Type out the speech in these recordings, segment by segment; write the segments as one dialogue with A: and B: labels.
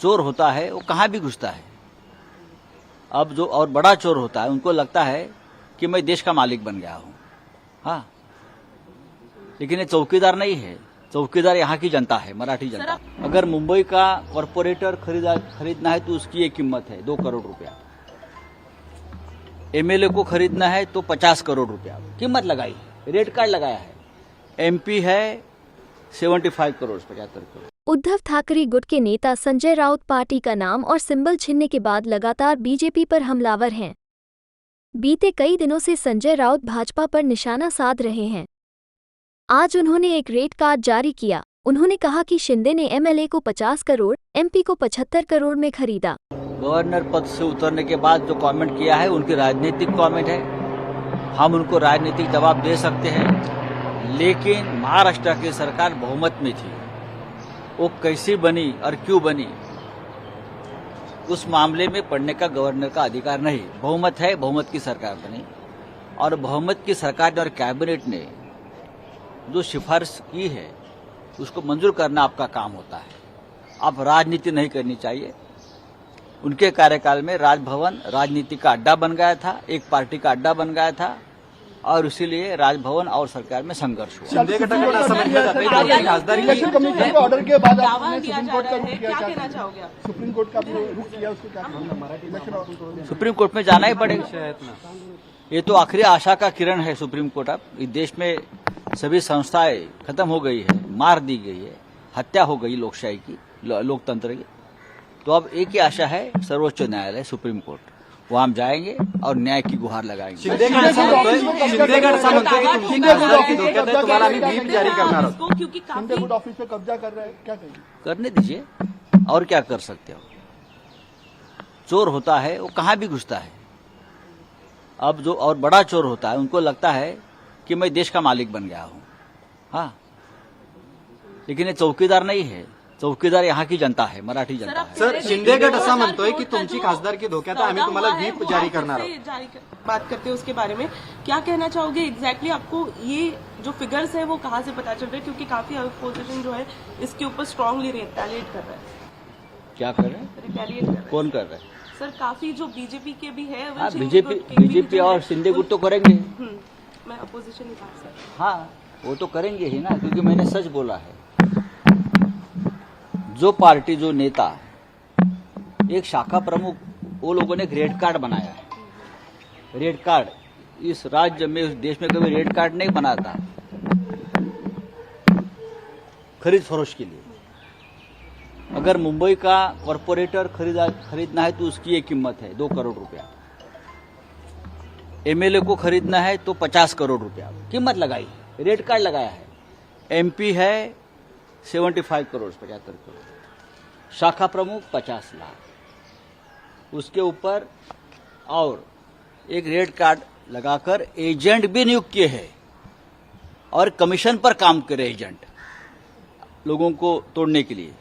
A: चोर होता है वो कहाँ भी घुसता है। अब जो और बड़ा चोर होता है उनको लगता है कि मैं देश का मालिक बन गया हूं। हाँ, लेकिन ये चौकीदार नहीं है, चौकीदार यहाँ की जनता है, मराठी जनता। अगर मुंबई का कॉरपोरेटर खरीदना है तो उसकी एक कीमत है 2 करोड़ रुपया। एमएलए को खरीदना है तो 50 करोड़ रुपया कीमत लगाई है, रेट कार्ड लगाया है। एमपी है 75 करोड़ 75 करोड़।
B: उद्धव ठाकरे गुट के नेता संजय राउत पार्टी का नाम और सिंबल छीनने के बाद लगातार बीजेपी पर हमलावर हैं। बीते कई दिनों से संजय राउत भाजपा पर निशाना साध रहे हैं। आज उन्होंने एक रेट कार्ड जारी किया। उन्होंने कहा कि शिंदे ने एमएलए को 50 करोड़, एमपी को 75 करोड़ में खरीदा।
A: गवर्नर पद से उतरने के बाद जो कमेंट किया है उनकी राजनीतिक कमेंट है, हम उनको राजनीतिक जवाब दे सकते हैं। लेकिन महाराष्ट्र की सरकार बहुमत में थी, वो कैसी बनी और क्यों बनी उस मामले में पढ़ने का गवर्नर का अधिकार नहीं। बहुमत है, बहुमत की सरकार बनी और बहुमत की सरकार ने और कैबिनेट ने जो सिफारिश की है उसको मंजूर करना आपका काम होता है। आप राजनीति नहीं करनी चाहिए। उनके कार्यकाल में राजभवन राजनीति का अड्डा बन गया था, एक पार्टी का अड्डा बन गया था और इसीलिए राजभवन और सरकार में संघर्ष हुआ।
C: शिंदे गट को ऐसा समझ में
D: इलेक्शन कमीशन के ऑर्डर के बाद आपने
E: सुप्रीम कोर्ट का रुख किया, क्या कहना चाहोगे आप?
D: सुप्रीम कोर्ट का आपने रुख किया, उसको क्या कहना?
A: सुप्रीम कोर्ट में जाना ही पड़ेगा। ये तो आखिरी आशा का किरण है सुप्रीम कोर्ट। अब इस देश में सभी संस्थाएं खत्म हो गई है, मार दी गई है, हत्या हो गई लोकशाही की, लोकतंत्र की। तो अब एक ही आशा है, सर्वोच्च न्यायालय सुप्रीम कोर्ट, वहां हम जाएंगे और न्याय की गुहार लगाएंगे।
C: शिंदे गट ऐसा म्हणतोय की तुमची खासदार की धोक्यात आहे, तुम्हाला आम्ही व्हीप जारी करणार आहोत।
E: क्योंकि
D: शिंदे गुट ऑफिस पे कब्जा कर रहा है, क्या कहेंगे?
A: करने दीजिए, और क्या कर सकते हो। चोर होता है वो कहाँ भी घुसता है। अब जो और बड़ा चोर होता है उनको लगता है कि मैं देश का मालिक बन गया हूं। हाँ, लेकिन ये चौकीदार नहीं है, चौकीदार यहाँ की जनता है, मराठी जनता है।
C: सर, शिंदे गट असा म्हणतोय की तुमची खासदार की धोक्यात आहे, आम्ही तुम्हाला व्हीप जारी करणार आहोत।
E: बात करते हैं उसके बारे में, क्या कहना चाहोगे एग्जैक्टली आपको ये जो फिगर्स है वो कहाँ से पता चल रहे हैं? क्योंकि काफी अपोजिशन जो है इसके ऊपर स्ट्रांगली रिटेलिएट कर रहा है।
A: क्या कर रहे हैं?
E: रिटेलिएट कर रहा है।
A: कौन कर रहे हैं?
E: सर काफी जो बीजेपी के भी है,
A: हाँ, बीजेपी और शिंदे गुट तो करेंगे।
E: मैं अपोजिशन ही बात सर।
A: हाँ, वो तो करेंगे ही ना, क्योंकि मैंने सच बोला है। जो पार्टी, जो नेता, एक शाखा प्रमुख, वो लोगों ने एक रेड कार्ड बनाया है। रेड कार्ड इस राज्य में, इस देश में कभी रेड कार्ड नहीं बना था खरीद फरोश के लिए। अगर मुंबई का कॉरपोरेटर खरीदना है तो उसकी एक कीमत है 2 करोड़ रुपया। एमएलए को खरीदना है तो 50 करोड़ रुपया कीमत लगाई है, रेट कार्ड लगाया है। एमपी है 75 करोड़ 75 करोड़। शाखा प्रमुख 50 लाख। उसके ऊपर और एक रेट कार्ड लगाकर एजेंट भी नियुक्त किए हैं और कमीशन पर काम करे एजेंट लोगों को तोड़ने के लिए।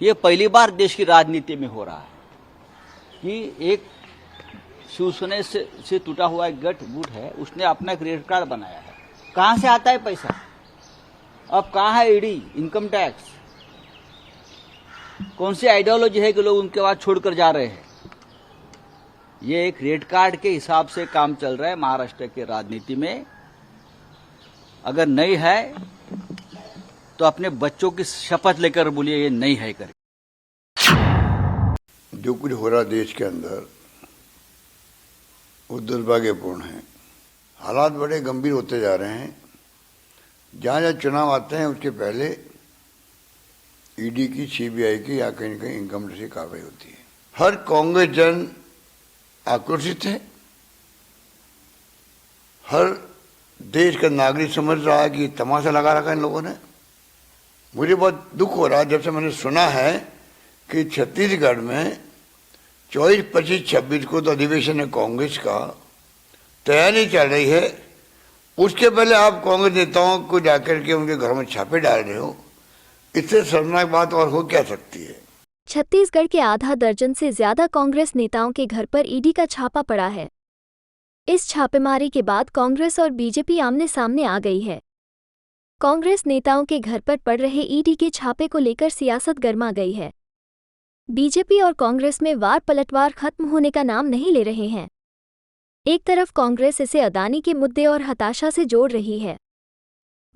A: ये पहली बार देश की राजनीति में हो रहा है कि एक शिवसेना से टूटा हुआ एक गुट है, उसने अपना एक रेट कार्ड बनाया है। कहां से आता है पैसा? अब कहां है ईडी, इनकम टैक्स? कौन सी आइडियोलॉजी है कि लोग उनके बाद छोड़कर जा रहे हैं? ये एक रेट कार्ड के हिसाब से काम चल रहा है महाराष्ट्र के राजनीति में। अगर नहीं है तो अपने बच्चों की शपथ लेकर बोलिए ये नहीं है कर।
F: जो कुछ हो रहा देश के अंदर वो दुर्भाग्यपूर्ण है। हालात बड़े गंभीर होते जा रहे हैं। जहाँ जहाँ चुनाव आते हैं उसके पहले ईडी की, सीबीआई की या कहीं न कहीं इनकम टैक्स की कार्रवाई होती है। हर कांग्रेस जन आक्रोशित है। हर देश का नागरिक समझ रहा है कि तमाशा लगा रखा है इन लोगों ने। मुझे बहुत दुख हो रहा है जब से मैंने सुना है कि छत्तीसगढ़ में 24, 25, 26 को तो अधिवेशन है कांग्रेस का, तैयारी चल रही है। उसके पहले आप कांग्रेस नेताओं को जाकर के उनके घरों में छापे डाल रहे हो। इससे शर्मनाक बात और हो क्या सकती है?
B: छत्तीसगढ़ के आधा दर्जन से ज्यादा कांग्रेस नेताओं के घर पर ईडी का छापा पड़ा है। इस छापेमारी के बाद कांग्रेस और बीजेपी आमने सामने आ गई है। कांग्रेस नेताओं के घर पर पड़ रहे ईडी के छापे को लेकर सियासत गर्मा गई है। बीजेपी और कांग्रेस में वार पलटवार खत्म होने का नाम नहीं ले रहे हैं। एक तरफ कांग्रेस इसे अदानी के मुद्दे और हताशा से जोड़ रही है,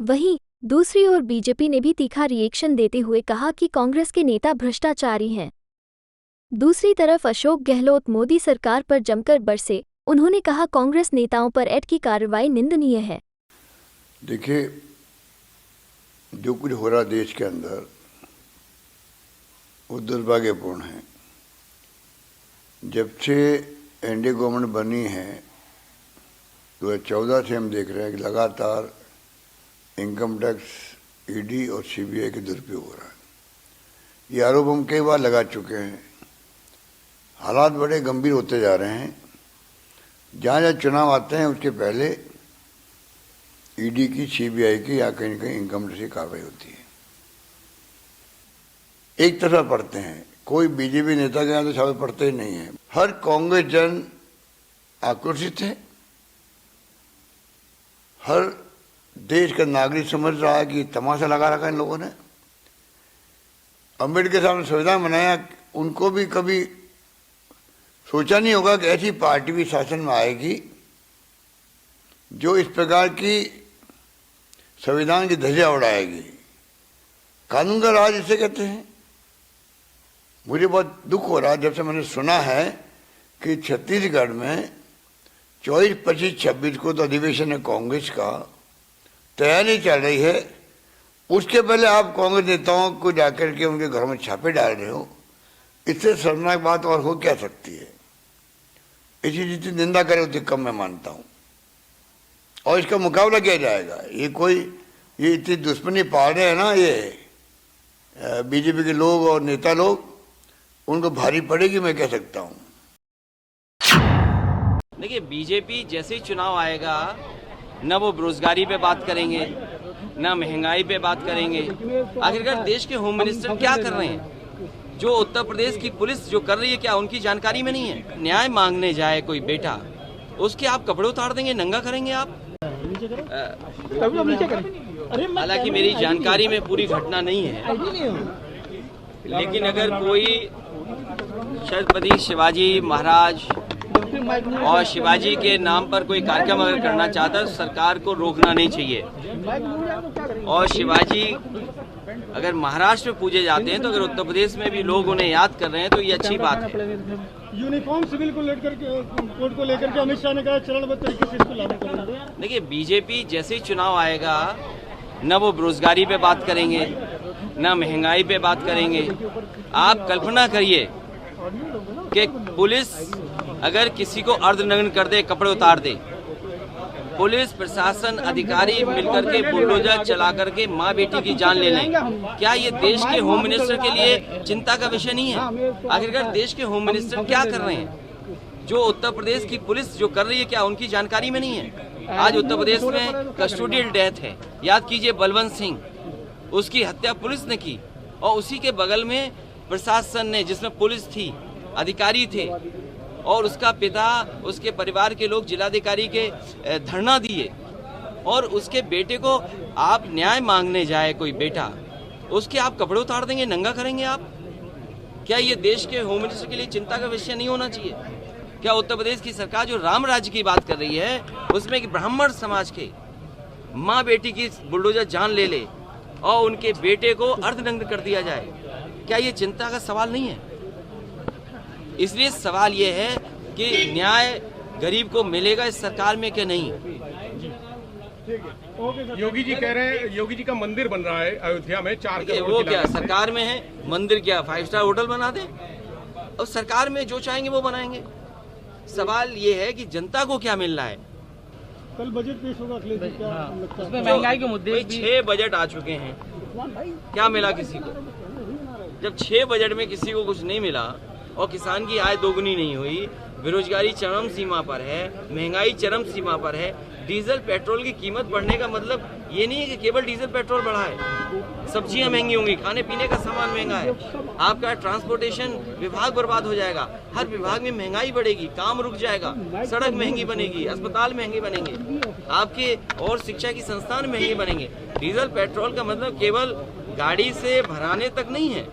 B: वहीं दूसरी ओर बीजेपी ने भी तीखा रिएक्शन देते हुए कहा कि कांग्रेस के नेता भ्रष्टाचारी हैं। दूसरी तरफ अशोक गहलोत मोदी सरकार पर जमकर बरसे। उन्होंने कहा कांग्रेस नेताओं पर ऐड की कार्रवाई निंदनीय है।
F: देखिए, जो कुछ हो रहा देश के अंदर वो दुर्भाग्यपूर्ण है। जब से एनडीए गवर्नमेंट बनी है 2014 से हम देख रहे हैं कि लगातार इनकम टैक्स, ईडी और सीबीआई के दुरुपयोग हो रहा है। ये आरोप हम कई बार लगा चुके हैं। हालात बड़े गंभीर होते जा रहे हैं। जहाँ जहाँ चुनाव आते हैं उसके पहले ईडी की, सीबीआई की या कहीं न कहीं इनकम टैक्स की कार्रवाई होती है। एक तरफा पढ़ते हैं, कोई बीजेपी नेता के यहाँ तो शब्द पढ़ते ही नहीं है। हर कांग्रेस जन आक्रोशित है। हर देश का नागरिक समझ रहा है कि तमाशा लगा रखा है इन लोगों ने। अम्बेडकर साहब ने संविधान बनाया, उनको भी कभी सोचा नहीं होगा कि ऐसी पार्टी भी शासन में आएगी जो इस प्रकार की संविधान की ध्वजा उड़ाएगी। कानून का राज इसे कहते हैं। मुझे बहुत दुख हो रहा है जब से मैंने सुना है कि छत्तीसगढ़ में 24, 25, 26 को तो अधिवेशन है कांग्रेस का, तैयारी चल रही है। उसके पहले आप कांग्रेस नेताओं को जाकर के उनके घरों में छापे डाल रहे हो। इससे शर्मनाक बात और हो क्या सकती है। इसी जितनी निंदा करे उतनी कम मैं मानता हूँ। और इसका मुकाबला किया जाएगा। ये इतनी दुश्मनी पाल रहे हैं ना ये बीजेपी के लोग और नेता लोग, उनको भारी पड़ेगी, मैं कह सकता हूँ।
C: देखिए, बीजेपी जैसे ही चुनाव आएगा न वो बेरोजगारी पे बात करेंगे, न महंगाई पे बात करेंगे। आखिरकार देश के होम मिनिस्टर क्या कर रहे हैं? जो उत्तर प्रदेश की पुलिस जो कर रही है, क्या उनकी जानकारी में नहीं है? न्याय मांगने जाए कोई बेटा, उसके आप कपड़े उतार देंगे, नंगा करेंगे आप? हालांकि मेरी जानकारी में पूरी घटना नहीं है, लेकिन अगर कोई छत्रपति शिवाजी महाराज और शिवाजी के नाम पर कोई कार्यक्रम अगर करना चाहता है तो सरकार को रोकना नहीं चाहिए। और शिवाजी अगर महाराष्ट्र में पूजे जाते हैं तो अगर उत्तर प्रदेश में भी लोग उन्हें याद कर रहे हैं तो ये अच्छी बात है।
D: यूनिफॉर्म सिविल को लेकर के, कोड को लेकर के अमित शाह ने कहा चरणबद्ध तरीके से इसको लागू करेंगे।
C: देखिए, बीजेपी जैसे ही चुनाव आएगा न वो बेरोजगारी पे बात करेंगे, न महंगाई पे बात करेंगे। आप कल्पना करिए कि पुलिस अगर किसी को अर्धनग्न कर दे, कपड़े उतार दे, पुलिस प्रशासन अधिकारी मिलकर के बुलडोजर चला करके माँ बेटी की जान ले लें, क्या ये देश के होम मिनिस्टर के लिए चिंता का विषय नहीं है? आखिरकार देश के होम मिनिस्टर क्या कर रहे हैं? जो उत्तर प्रदेश की पुलिस जो कर रही है, क्या उनकी जानकारी में नहीं है? आज उत्तर प्रदेश में कस्टोडियल डेथ है। याद कीजिए, बलवंत सिंह, उसकी हत्या पुलिस ने की और उसी के बगल में प्रशासन ने, जिसमें पुलिस थी, अधिकारी थे और उसका पिता, उसके परिवार के लोग जिलाधिकारी के धरना दिए और उसके बेटे को आप न्याय मांगने जाए कोई बेटा, उसके आप कपड़े उतार देंगे, नंगा करेंगे आप? क्या ये देश के होम मिनिस्टर के लिए चिंता का विषय नहीं होना चाहिए? क्या उत्तर प्रदेश की सरकार जो राम राज्य की बात कर रही है उसमें कि ब्राह्मण समाज के माँ बेटी की बुलडोजर जान ले ले और उनके बेटे को अर्धनग्न कर दिया जाए, क्या ये चिंता का सवाल नहीं है? इसलिए सवाल ये है कि न्याय गरीब को मिलेगा इस सरकार में कि नहीं।
D: योगी जी कह रहे हैं, योगी जी का मंदिर बन रहा है अयोध्या में 4 करोड़।
C: वो क्या सरकार में है मंदिर, क्या 5 स्टार होटल बना दे? और सरकार में जो चाहेंगे वो बनाएंगे। सवाल ये है कि जनता को क्या मिल रहा है।
D: कल बजट पेश होगा अखिलेश जी, क्या लगता है?
C: उसमें महंगाई के मुद्दे 6 बजट आ चुके हैं, क्या मिला किसी को? जब 6 बजट में किसी को कुछ नहीं मिला और किसान की आय दोगुनी नहीं हुई, बेरोजगारी चरम सीमा पर है, महंगाई चरम सीमा पर है, डीजल पेट्रोल की कीमत बढ़ने का मतलब ये नहीं है कि केवल डीजल पेट्रोल बढ़ा है, सब्जियां महंगी होंगी, खाने पीने का सामान महंगा है, आपका ट्रांसपोर्टेशन विभाग बर्बाद हो जाएगा, हर विभाग में महंगाई बढ़ेगी, काम रुक जाएगा, सड़क महंगी बनेगी, अस्पताल महंगे बनेंगे, आपके और शिक्षा की संस्थान महंगे बनेंगे। डीजल पेट्रोल का मतलब केवल गाड़ी से भराने तक नहीं है,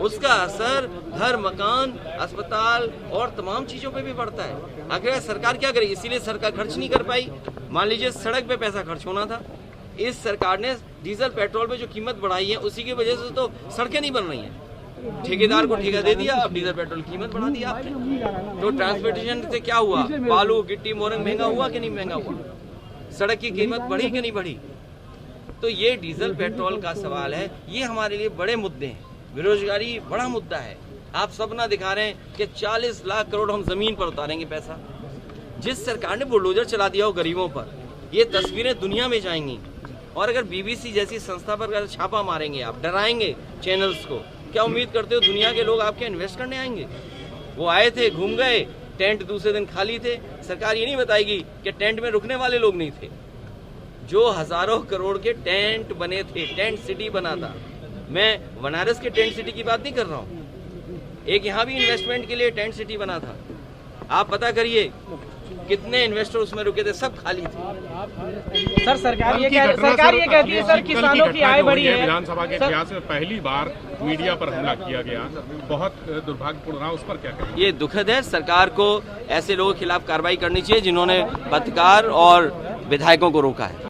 C: उसका असर घर, मकान, अस्पताल और तमाम चीजों पे भी पड़ता है। आखिर सरकार क्या करे, इसीलिए सरकार खर्च नहीं कर पाई। मान लीजिए सड़क पे पैसा खर्च होना था, इस सरकार ने डीजल पेट्रोल पे जो कीमत बढ़ाई है उसी की वजह से तो सड़कें नहीं बन रही हैं। ठेकेदार को ठेका दे दिया, अब डीजल पेट्रोल की कीमत बढ़ा दिया आपने। तो ट्रांसपोर्टेशन से क्या हुआ, बालू गिट्टी मोरंग महंगा हुआ कि नहीं महंगा हुआ, सड़क की कीमत बढ़ी कि नहीं बढ़ी। तो ये डीजल पेट्रोल का सवाल है, ये हमारे लिए बड़े मुद्दे हैं। बेरोजगारी बड़ा मुद्दा है। आप सपना दिखा रहे हैं कि 40 लाख करोड़ हम जमीन पर उतारेंगे पैसा। जिस सरकार ने बुलडोजर चला दिया हो गरीबों पर, ये तस्वीरें दुनिया में जाएंगी। और अगर बीबीसी जैसी संस्था पर अगर छापा मारेंगे, आप डराएंगे चैनल्स को, क्या उम्मीद करते हो दुनिया के लोग आपके इन्वेस्ट करने आएंगे? वो आए थे, घूम गए, टेंट दूसरे दिन खाली थे। सरकार ये नहीं बताएगी कि टेंट में रुकने वाले लोग नहीं थे। जो हजारों करोड़ के टेंट बने थे, टेंट सिटी बना था। मैं बनारस के टेंट सिटी की बात नहीं कर रहा हूँ, एक यहाँ भी इन्वेस्टमेंट के लिए टेंट सिटी बना था। आप पता करिए कितने इन्वेस्टर उसमें रुके थे, सब खाली थे।
G: सर सरकार ये कहती है सर किसानों की आय बढ़ी है।
H: विधानसभा के इतिहास में पहली बार मीडिया पर हमला किया गया, बहुत दुर्भाग्यपूर्ण रहा, उस पर क्या कहेंगे?
C: ये दुखद है। सरकार को ऐसे लोगों के खिलाफ कार्रवाई करनी चाहिए जिन्होंने पत्रकार और विधायकों को रोका है।